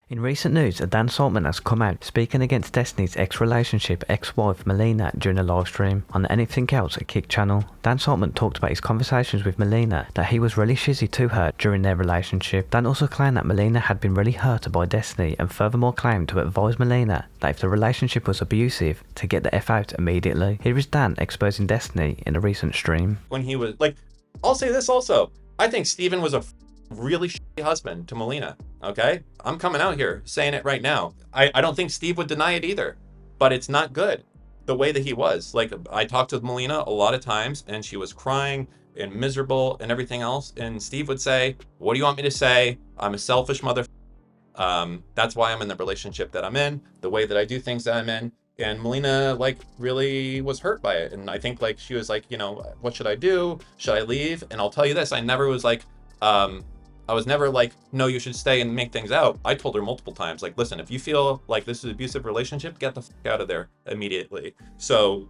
In recent news, a Dan Saltman has come out speaking against Destiny's ex-relationship ex-wife Melina during a live stream on the Anything Else a Kick channel. Dan Saltman talked about his conversations with Melina, that he was really shizzy to her during their relationship. Dan also claimed that Melina had been really hurt by Destiny, and furthermore claimed to advise Melina that if the relationship was abusive, to get the F out immediately. Here is Dan exposing Destiny in a recent stream. When he was like, I'll say this also, I think Steven was a really shitty husband to Melina. Okay, I'm coming out here saying it right now. I don't think Steve would deny it either, but it's not good the way that he was. Like, I talked with Melina a lot of times and she was crying and miserable and everything else, and Steve would say, what do you want me to say? I'm a selfish mother. That's why I'm in the relationship that I'm in, the way that I do things that I'm in. And Melina like really was hurt by it, and I think like she was like, you know, what should I do? Should I leave? And I'll tell you this, I never was like I was never like, no, you should stay and make things out. I told her multiple times, like, listen, if you feel like this is an abusive relationship, get the fuck out of there immediately. So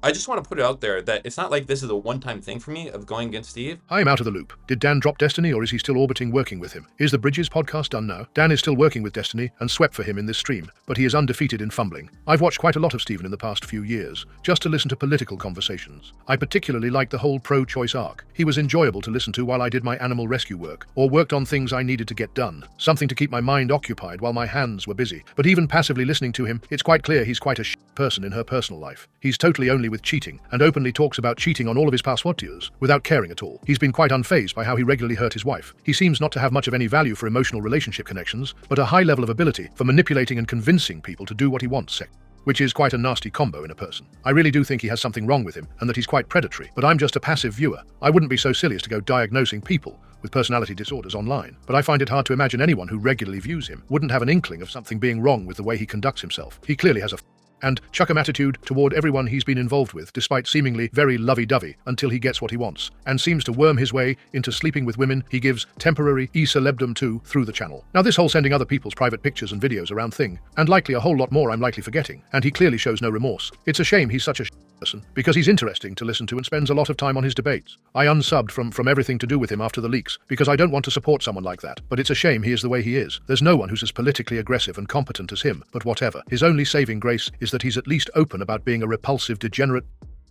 I just want to put it out there that it's not like this is a one-time thing for me of going against Steve. I'm out of the loop. Did Dan drop Destiny, or is he still orbiting working with him? Is the Bridges podcast done now? Dan is still working with Destiny and swept for him in this stream, but he is undefeated in fumbling. I've watched quite a lot of Steven in the past few years, just to listen to political conversations. I particularly liked the whole pro-choice arc. He was enjoyable to listen to while I did my animal rescue work, or worked on things I needed to get done. Something to keep my mind occupied while my hands were busy. But even passively listening to him, it's quite clear he's quite a person in her personal life. He's totally only with cheating, and openly talks about cheating on all of his past watchers without caring at all. He's been quite unfazed by how he regularly hurt his wife. He seems not to have much of any value for emotional relationship connections, but a high level of ability for manipulating and convincing people to do what he wants, which is quite a nasty combo in a person. I really do think he has something wrong with him, and that he's quite predatory, but I'm just a passive viewer. I wouldn't be so silly as to go diagnosing people with personality disorders online, but I find it hard to imagine anyone who regularly views him wouldn't have an inkling of something being wrong with the way he conducts himself. He clearly has a and chuck-em attitude toward everyone he's been involved with, despite seemingly very lovey-dovey until he gets what he wants, and seems to worm his way into sleeping with women he gives temporary e-celebdom to through the channel. Now this whole sending other people's private pictures and videos around thing, and likely a whole lot more I'm likely forgetting, and he clearly shows no remorse. It's a shame he's such a person, because he's interesting to listen to and spends a lot of time on his debates. I unsubbed from everything to do with him after the leaks, because I don't want to support someone like that, but it's a shame he is the way he is. There's no one who's as politically aggressive and competent as him, but whatever. His only saving grace is that he's at least open about being a repulsive degenerate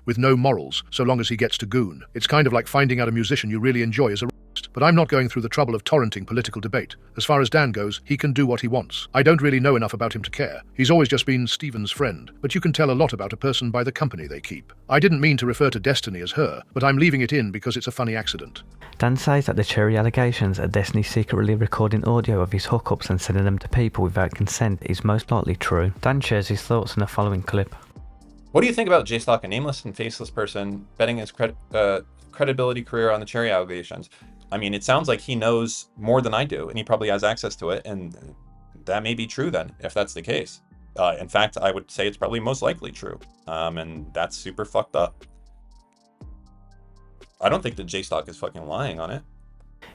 with no morals, so long as he gets to goon. It's kind of like finding out a musician you really enjoy as a but I'm not going through the trouble of torrenting political debate. As far as Dan goes, he can do what he wants. I don't really know enough about him to care. He's always just been Steven's friend, but you can tell a lot about a person by the company they keep. I didn't mean to refer to Destiny as her, but I'm leaving it in because it's a funny accident. Dan says that the cherry allegations are Destiny secretly recording audio of his hookups and sending them to people without consent is most likely true. Dan shares his thoughts in the following clip. What do you think about J-Stock, a nameless and faceless person betting his credibility career on the cherry allegations? I mean, it sounds like he knows more than I do, and he probably has access to it, and that may be true then, if that's the case. In fact, I would say it's probably most likely true, and that's super fucked up. I don't think that J-Stock is fucking lying on it.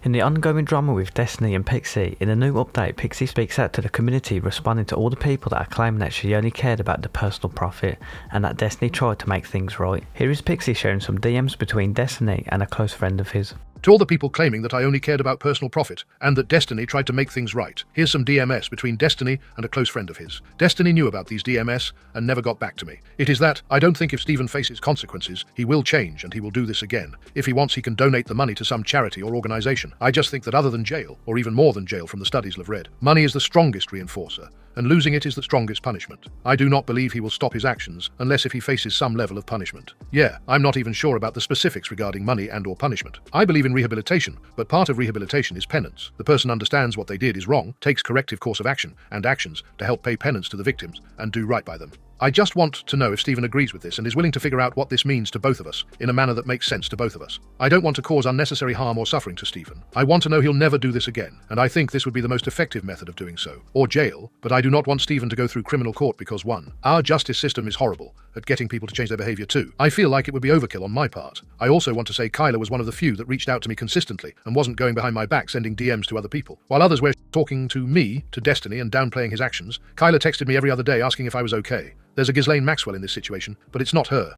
In the ongoing drama with Destiny and Pxie, in a new update, Pxie speaks out to the community, responding to all the people that are claiming that she only cared about the personal profit and that Destiny tried to make things right. Here is Pxie sharing some DMs between Destiny and a close friend of his. To all the people claiming that I only cared about personal profit, and that Destiny tried to make things right, here's some DMS between Destiny and a close friend of his. Destiny knew about these DMS and never got back to me. It is that I don't think if Steven faces consequences, he will change and he will do this again. If he wants, he can donate the money to some charity or organization. I just think that other than jail, or even more than jail from the studies I've read, money is the strongest reinforcer, and losing it is the strongest punishment. I do not believe he will stop his actions unless if he faces some level of punishment. Yeah, I'm not even sure about the specifics regarding money and or punishment. I believe in rehabilitation, but part of rehabilitation is penance. The person understands what they did is wrong, takes corrective course of action and actions to help pay penance to the victims and do right by them. I just want to know if Steven agrees with this and is willing to figure out what this means to both of us in a manner that makes sense to both of us. I don't want to cause unnecessary harm or suffering to Steven. I want to know he'll never do this again, and I think this would be the most effective method of doing so. Or jail, but I do not want Steven to go through criminal court because 1. Our justice system is horrible at getting people to change their behavior too. I feel like it would be overkill on my part. I also want to say Kyla was one of the few that reached out to me consistently and wasn't going behind my back sending DMs to other people. While others were talking to me, to Destiny, and downplaying his actions, Kyla texted me every other day asking if I was okay. There's a Ghislaine Maxwell in this situation, but it's not her.